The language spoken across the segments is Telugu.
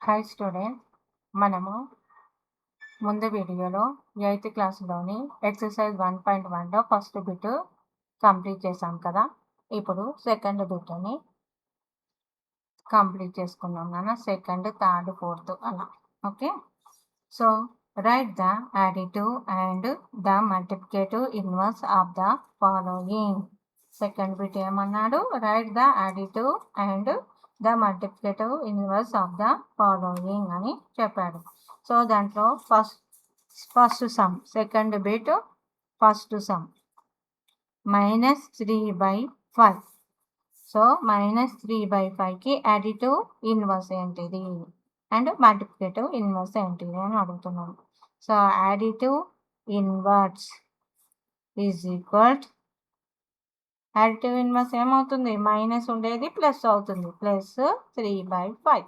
హాయ్ స్టూడెంట్, మనము ముందు వీడియోలో 8th క్లాస్లోని ఎక్సర్సైజ్ 1.1లో ఫస్ట్ బిట్ కంప్లీట్ చేసాం కదా. ఇప్పుడు సెకండ్ బిట్ని కంప్లీట్ చేసుకున్నాం నాన్న. సెకండ్, థర్డ్, ఫోర్త్ అలా. Okay, so write the additive and the multiplicative inverse of the following. Second bit ఏమన్నాడు? Write the additive and the multiplicative inverse of the following అని చెప్పాడు. సో దాంట్లో first sum, second bit first sum -3/5. So -3/5కి అడిటివ్ ఇన్వర్స్ ఏంటిది అండ్ మల్టిప్లికేటివ్ ఇన్వర్స్ ఏంటిది అని అడుగుతున్నాను. So additive inverse is equal, additive inverse ఏమవుతుంది? మైనస్ ఉండేది ప్లస్ అవుతుంది, +3/5.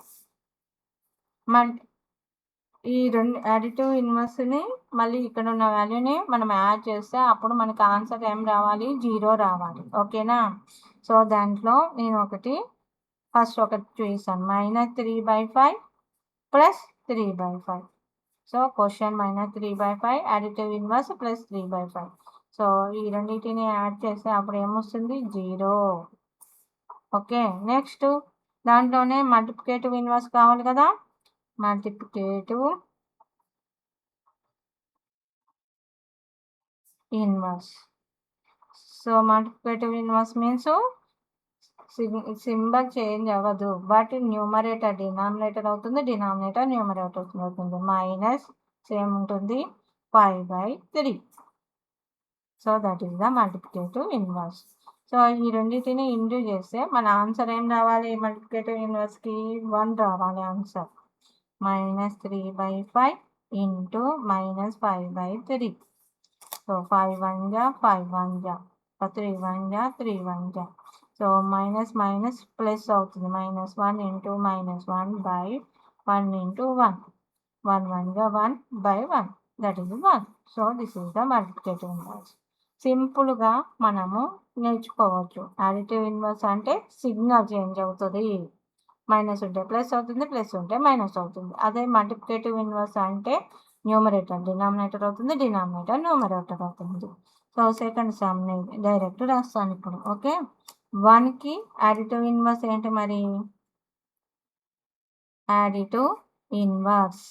ఈ రెండు అడిటివ్ ఇన్వర్స్ని మళ్ళీ ఇక్కడ ఉన్న వాల్యూని మనం యాడ్ చేస్తే అప్పుడు మనకి ఆన్సర్ ఏం రావాలి? 0 రావాలి. ఓకేనా? సో దాంట్లో నేను ఫస్ట్ ఒకటి చూసాను, -3/5 +3/5. So question -3/5, additive inverse +3/5. So ఈ రెండింటిని యాడ్ చేస్తే అప్పుడు ఏమొస్తుంది? 0. ఓకే, నెక్స్ట్ దాంట్లోనే మల్టిప్లికేటివ్ ఇన్వర్స్ కావాలి కదా. Multiplicative inverse. So multiplicative inverse means symbol change అవ్వదు, బట్ న్యూమరేటర్ డినామినేటర్ అవుతుంది, డినామినేటర్ న్యూమరేటర్ అవుతుంది. మైనస్ సేమ్ ఉంటుంది 5/3. So that is the multiplicative inverse. So ఈ రెండింటిని ఇంటూ చేస్తే మన ఆన్సర్ ఏం రావాలి? మల్టిప్లికేటివ్ ఇన్వర్స్కి 1 రావాలి ఆన్సర్. -3/5 ఇంటూ -5/3. సో 5 1 जा 5 1 जा 3 1 जा 3 1 जा. సో మైనస్ మైనస్ ప్లస్ అవుతుంది, -1 ఇంటూ -1/1 ఇంటూ 1. 1 1 जा 1/1, that is 1. So this is the multiplicative inverse. సింపుల్గా మనము నేర్చుకోవచ్చు. అడిటివ్ ఇన్వర్స్ అంటే సిగ్నల్ చేంజ్ అవుతుంది, మైనస్ ఉంటే ప్లస్ అవుతుంది, ప్లస్ ఉంటే మైనస్ అవుతుంది. అదే మల్టిప్లికేటివ్ ఇన్వర్స్ అంటే న్యూమరేటర్ డినామినేటర్ అవుతుంది, డినామినేటర్ న్యూమరేటర్ అవుతుంది. సో సెకండ్ సమ్ డైరెక్ట్ రాస్తాను ఇప్పుడు. ఓకే, 1కి అడిటివ్ ఇన్వర్స్ ఏంటి మరి? Additive inverse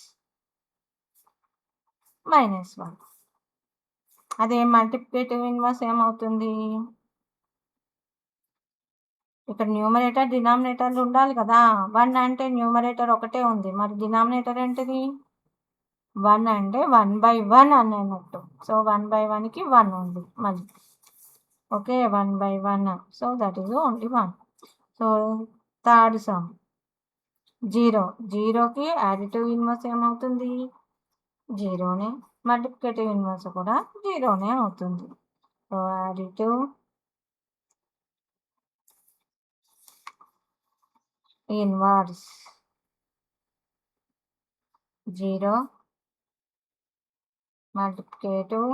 -1. అదే మల్టిప్లికేటివ్ ఇన్వర్స్ ఏమవుతుంది? ఇక్కడ న్యూమరేటర్ డినామినేటర్లు ఉండాలి కదా. 1 అంటే న్యూమరేటర్ ఒకటే ఉంది, మరి డినామినేటర్ ఏంటిది? 1 అంటే 1/1 అని అన్నట్టు. సో 1/1కి 1 ఉంది మళ్ళీ. Okay, 1/1. So that is only 1. So third sum 0కి అడిటివ్ ఇన్వర్స్ ఏమవుతుంది? 0నే. మల్టిప్లికేటివ్ ఇన్వర్స్ కూడా 0నే అవుతుంది. So additive inverse 0, multiplicative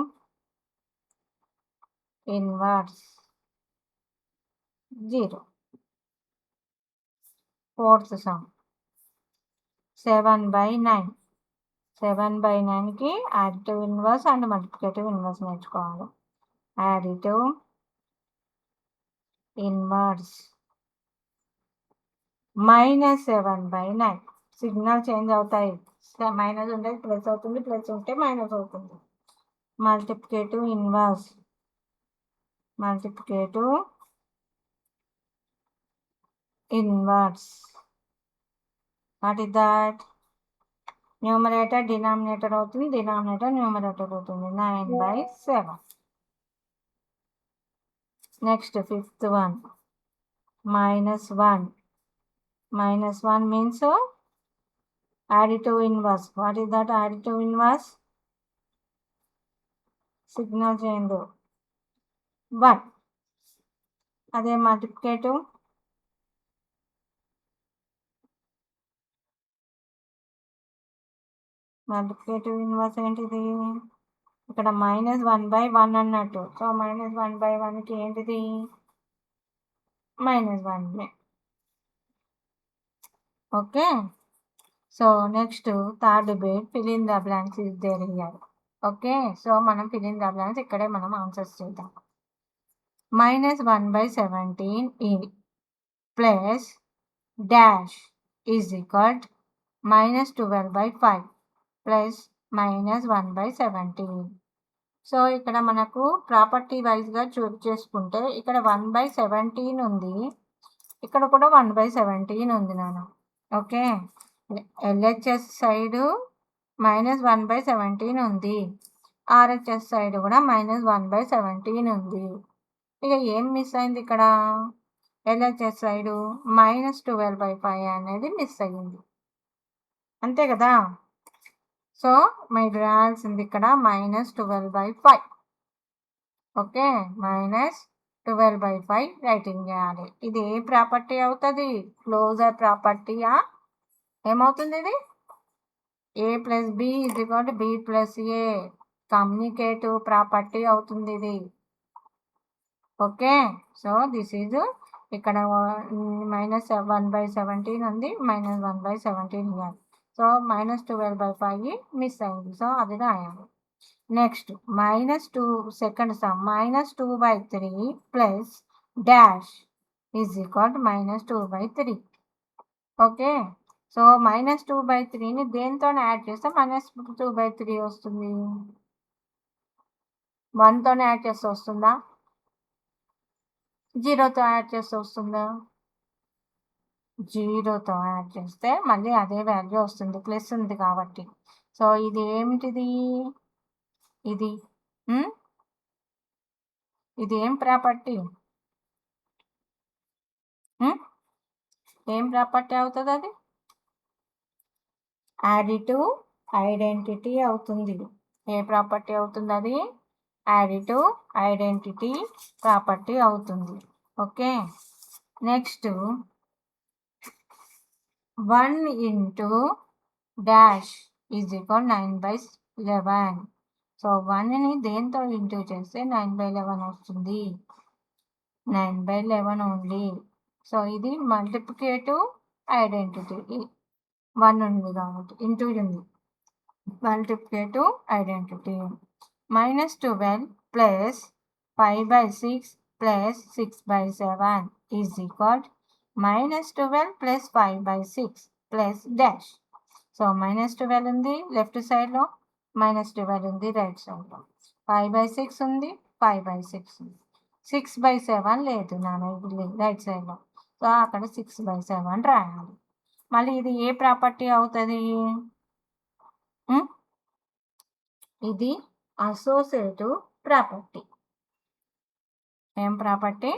inverse 0. Fourth sum 7/9. 7/9కి additive inverse and multiplicative inverse నేర్చుకోవాలి. Additive inverse -7/9. సిగ్నల్ చేంజ్ అవుతాయి, మైనస్ ఉంటే ప్లస్ అవుతుంది, ప్లస్ ఉంటే మైనస్ అవుతుంది. Multiplicative inverse what is that? Numerator denominator అవుతుంది, డినామినేటర్ న్యూమరేటర్ అవుతుంది. 9/7. Next fifth one -1. -1 means additive inverse. What is that additive inverse? Signal change 1. అదే మల్టిప్లికేటివ్ ఇన్వర్స్ ఏంటిది? ఇక్కడ -1/1 అన్నట్టు. సో -1/1కి ఏంటిది? -1. Okay, so next third bit fill in the blanks is there here. Okay, so మనం ఫిల్ ఇన్ ద బ్లాంక్స్ ఇక్కడే మనం ఆన్సర్స్ చేద్దాం. -1/17 plus dash is equal -12/5 plus -1/17. So ఇక్కడ మనకు ప్రాపర్టీ వైజ్గా చూస్ చేసుకుంటే ఇక్కడ 1/17 ఉంది, ఇక్కడ కూడా 1/17 ఉంది నాన్న. ఓకే, LHS సైడు -1/17 ఉంది, RHS సైడ్ కూడా -1/17 ఉంది. ఇక ఏం మిస్ అయింది ఇక్కడ? LHS సైడు -12/5 అనేది మిస్ అయ్యింది, అంతే కదా. సో మీరు రాయాల్సింది ఇక్కడ -12/5. ఓకే, -12/5 రైటింగ్ చేయాలి. ఇది ఏ ప్రాపర్టీ అవుతుంది? క్లోజర్ ప్రాపర్టీయా? ఏమవుతుంది ఇది? A + B = B + A communicative property అవుతుంది ఇది. ఓకే, సో దిస్ ఈజ్ ఇక్కడ -1/17 ఉంది, -1/17 ఇవ్వాలి. సో -12/5 మిస్ అయింది, సో అది రాయాలి. Next -2 second sum -2/3 plus dash is equal -2/3. Okay, so -2/3ని దేంతో యాడ్ చేస్తే -2/3 వస్తుంది? 1తోనే యాడ్ చేస్తే వస్తుందా? 0తో యాడ్ చేస్తే వస్తుందా? 0తో యాడ్ చేస్తే మళ్ళీ అదే వాల్యూ వస్తుంది, ప్లస్ ఉంది కాబట్టి. సో ఇది ఏమిటిది? ఇది ఇది ఏం ప్రాపర్టీ? ఏం ప్రాపర్టీ అవుతుంది అది? యాడిటివ్ ఐడెంటిటీ అవుతుంది. ఏ ప్రాపర్టీ అవుతుంది అది? యాడిటివ్ ఐడెంటిటీ ప్రాపర్టీ అవుతుంది. Okay, next 1 × dash is equal 9/11. So 1ని దేంతో ఇంటూ చేస్తే 9/11 వస్తుంది, 9/11 ఓన్లీ. సో ఇది మల్టిప్లికేటివ్ ఐడెంటిటీ, 1 ఉంది కాబట్టి ఇంటూ ఉంది, multiplicative identity. -12 plus 5/6 plus 6/7 is equal -12 plus 5/6 plus dash. So -12 ఉంది లెఫ్ట్ సైడ్లో, -12 ఉంది రైట్ సైడ్లో, 5/6 ఉంది, 5/6 ఉంది, 6/7 లేదు నాన్న రైట్ సైడ్లో, సో అక్కడ 6/7 రాయాలి. మళ్ళీ ఇది ఏ ప్రాపర్టీ అవుతుంది? ఇది అసోసియేటివ్ ప్రాపర్టీ. ఏం ప్రాపర్టీ?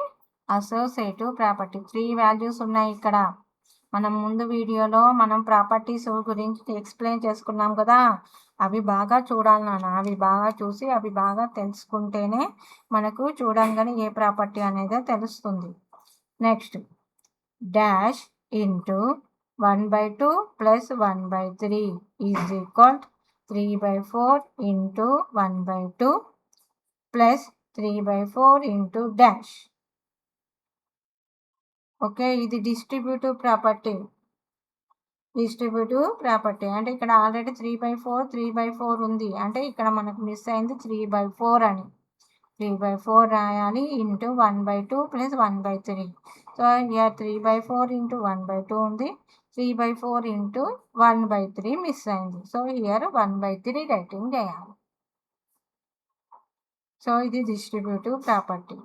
Associative property. 3 వాల్యూస్ ఉన్నాయి ఇక్కడ. మనం ముందు వీడియోలో మనం ప్రాపర్టీస్ గురించి ఎక్స్ప్లెయిన్ చేసుకున్నాం కదా, అవి బాగా చూడాలి నాన్న. అవి బాగా చూసి అవి బాగా తెలుసుకుంటేనే మనకు చూడంగానే ఏ ప్రాపర్టీ అనేది తెలుస్తుంది. Next dash into 1/2 plus 1/3 is equal 3/4 into 1/2 plus 3/4 into dash. Okay, ఇది డిస్ట్రిబ్యూటివ్ ప్రాపర్టీ. డిస్ట్రిబ్యూటివ్ ప్రాపర్టీ అంటే ఇక్కడ ఆల్రెడీ 3/4 3/4 ఉంది, అంటే ఇక్కడ మనకు మిస్ అయింది 3/4 అని. 3/4 రాయాలి into 1/2 plus 1/3. So year 3/4 into 1/2 ఉంది, 3/4 ఇంటూ 1/3 మిస్ అయింది. సో ఇయర్ 1/3 రైటింగ్ చేయాలి. సో ఇది distributive property.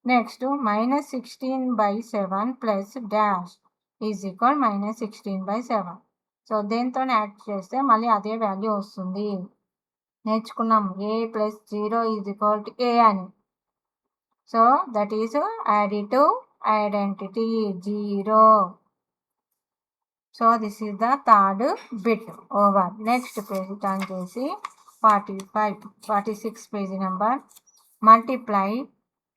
Next -16/7 plus dash is equal -16/7. So దేంతో యాడ్ చేస్తే మళ్ళీ అదే వాల్యూ వస్తుంది. నేర్చుకున్నాం A + 0 = A అని. So that is additive identity 0. So this is the third bit over. Next page turn చేసి 46 page number. Multiply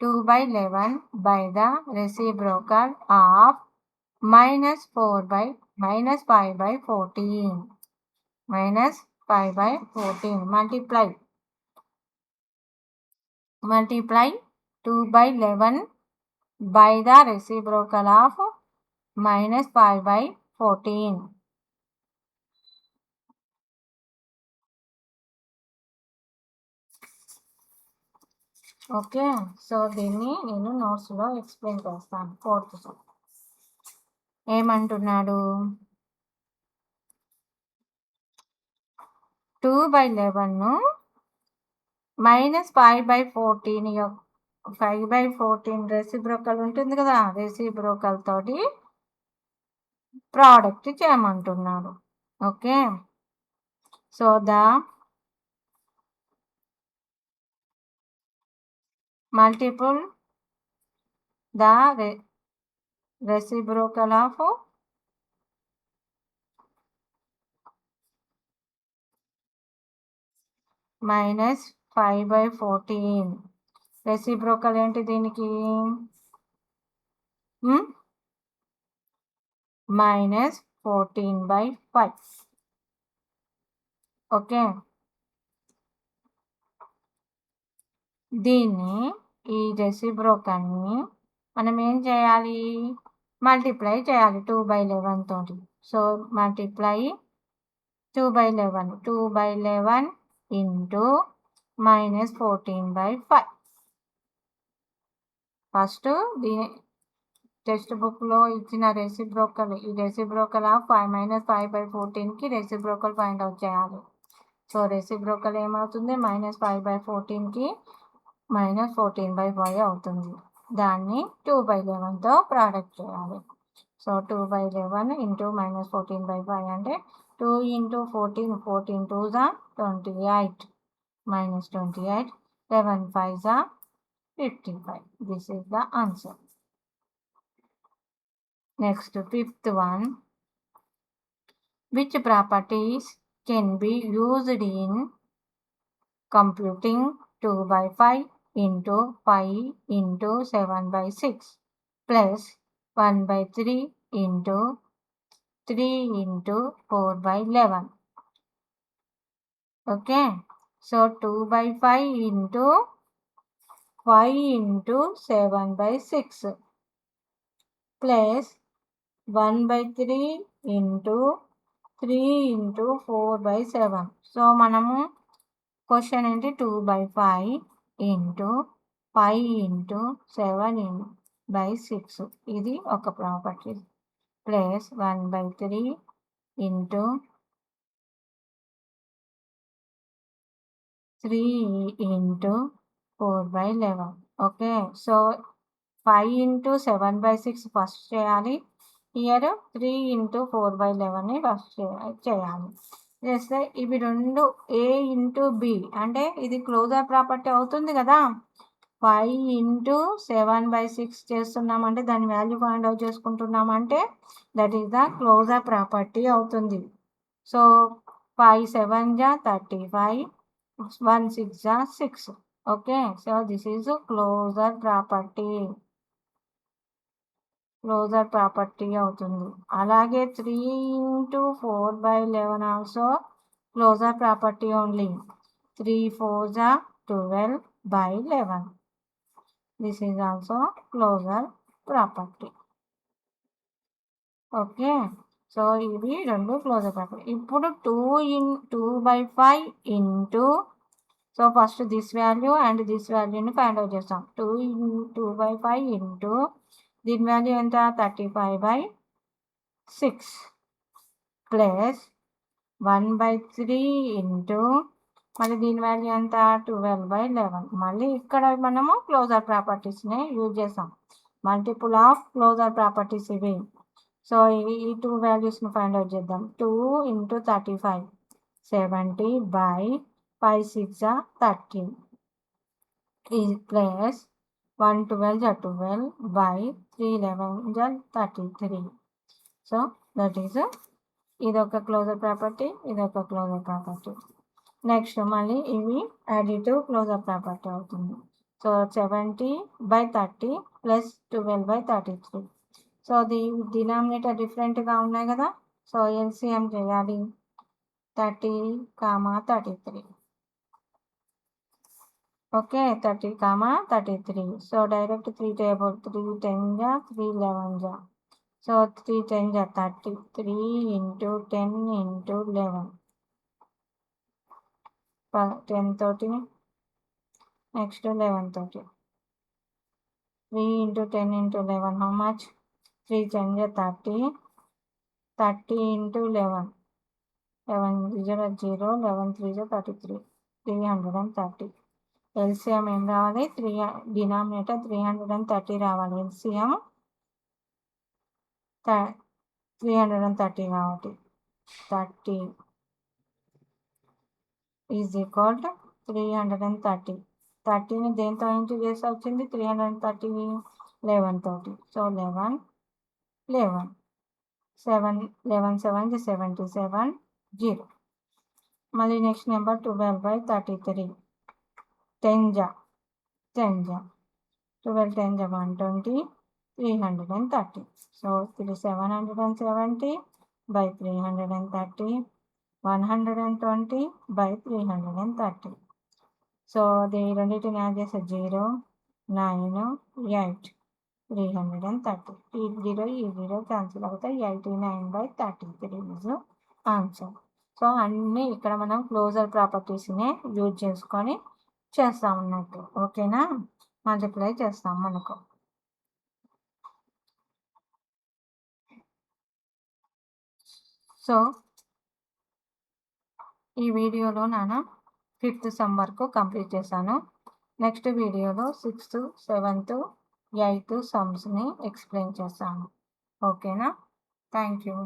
2/11 by the reciprocal of -5/14. -5/14 multiply 2/11 by the reciprocal of -5/14. Okay. So దీన్ని నేను నోట్స్లో ఎక్స్ప్లెయిన్ చేస్తాను. ఫోర్త్ సమ్ ఏమంటున్నాడు, 2/11 -5/14 5/14 రెసిప్రోకల్ ఉంటుంది కదా, రెసిప్రోకల్ తోటి ప్రోడక్ట్ చేయమంటున్నాడు. Okay. So the multiple the reciprocal of -5/14. Reciprocal ఏంటి దీనికి, -14/5. ఓకే. దీన్ని ఈ రెసిప్రోకల్ని మనం ఏం చేయాలి, మల్టిప్లై చేయాలి 2/11 తోటి. So multiply 2/11 2/11 into -14/5. ఫస్ట్ దీని టెక్స్ట్ బుక్లో ఇచ్చిన రెసిప్రోకల్, ఈ రెసిప్రోకల్ ఆఫ్ 5/14కి రెసిప్రోకల్ ఫైండ్ అవుట్ చేయాలి. సో రెసిప్రోకల్ ఏమవుతుంది, -5/14కి -14/5 అవుతుంది. దాన్ని 2/11తో ప్రోడక్ట్ చేయాలి. సో 2/11 ఇంటూ -14/5 అంటే 2 × 14 14 2s 28 -28 11 5s 55. This is the answer. Next, fifth one. Which properties can be used in computing 2/5 into 5 into 7/6 plus 1/3 into 3 into 4/11? Okay. So 2/5 into 5 into 7/6 plus 1/3 into 3 into 4/7. So మనము క్వశ్చన్ ఏంటి, 2/5 ఇంటూ 5 ఇంటూ 7/6 ఇది ఒక property, plus 1/3 into 3 into 4/11. Okay. So 5 into 7/6 first చేయాలి, ఇయర్ 3 ఇంటూ 4/11 ఫస్ట్ చేయాలి. చేస్తే ఇవి రెండు ఏ ఇంటూ బి అంటే ఇది క్లోజర్ ప్రాపర్టీ అవుతుంది కదా. 5 ఇంటూ 7/6 చేస్తున్నామంటే దాని వాల్యూ ఫైండ్ అవుట్ చేసుకుంటున్నామంటే that is the closure property అవుతుంది. So 5 7 35 1 6 6. Okay. So this is closure property, closure property అవుతుంది. అలాగే 3 into 4/11 also closure property only. 3 4s 12/11. This is also closure property. Okay. So ఇవి రెండు క్లోజర్ ప్రాపర్టీ. ఇప్పుడు 2/5 into, so first this value and this వాల్యూని ఫైండ్ అవుట్ చేస్తాం. 2/5 ఇంటూ దీని వాల్యూ ఎంత, 35/6 ప్లస్ 1/3 ఇంటూ మళ్ళీ దీని వాల్యూ ఎంత, 12/11. మళ్ళీ ఇక్కడ మనము క్లోజర్ ప్రాపర్టీస్ని యూజ్ చేస్తాం. మల్టిపుల్ ఆఫ్ క్లోజర్ ప్రాపర్టీస్ ఇవి. సో ఈ టూ వాల్యూస్ని ఫైండ్ అవుట్ చేద్దాం. 2 into 35 70/5 6 30 plus 1 12 12/3 11 33. So that is ఇదొక క్లోజర్ ప్రాపర్టీ, ఇదొక క్లోజర్ ప్రాపర్టీ. నెక్స్ట్ మళ్ళీ ఇవి అడిటివ్ క్లోజర్ ప్రాపర్టీ అవుతుంది. So 70/30 plus 12/33. సో డినామినేటర్ డిఫరెంట్గా ఉన్నాయి కదా. సో ఎల్సిఎం చేయాలి, 30, 33. Okay. 30, 33. So direct 3 table 3 10 3 11. So 3 10 30. 3 into 10 into 11 10 తోటి నెక్స్ట్ 11 తోటి 3 into 10 into 11 how much? 3 10 30, 30 into 11, 11 0 0, 11 3 33, 330. LCM ఏం రావాలి? 3 డినామినేటర్ 330 రావాలి. LCM 330 కాబట్టి 30 ఈజ్ ఈక్వల్ టు 330. 30ని దేంతో ఇంటూ చేసి వచ్చింది? 330 11 తోటి. సో 11 11 7 11 7 77 0. మళ్ళీ నెక్స్ట్ నెంబర్ 12/33. 10 జా 12 10 జా 120, 330. So 770 by 330, 120 by 330. సో అది రెండింటిని యాడ్ చేస్తే 0 9 8 330. ఈ 0 క్యాన్సిల్ అవుతాయి. 89/33 ఈజ్ ఆన్సర్. సో అన్నీ ఇక్కడ మనం క్లోజర్ ప్రాపర్టీస్ని యూజ్ చేసుకొని చేస్తాం అన్నట్టు. ఓకేనా? మల్టిప్లై చేస్తాం మనకు. సో ఈ వీడియోలో నాన్న 5th సమ్ వరకు కంప్లీట్ చేశాను. నెక్స్ట్ వీడియోలో 6th 7th 8th సమ్స్ని ఎక్స్ప్లెయిన్ చేస్తాను. ఓకేనా? Thank you.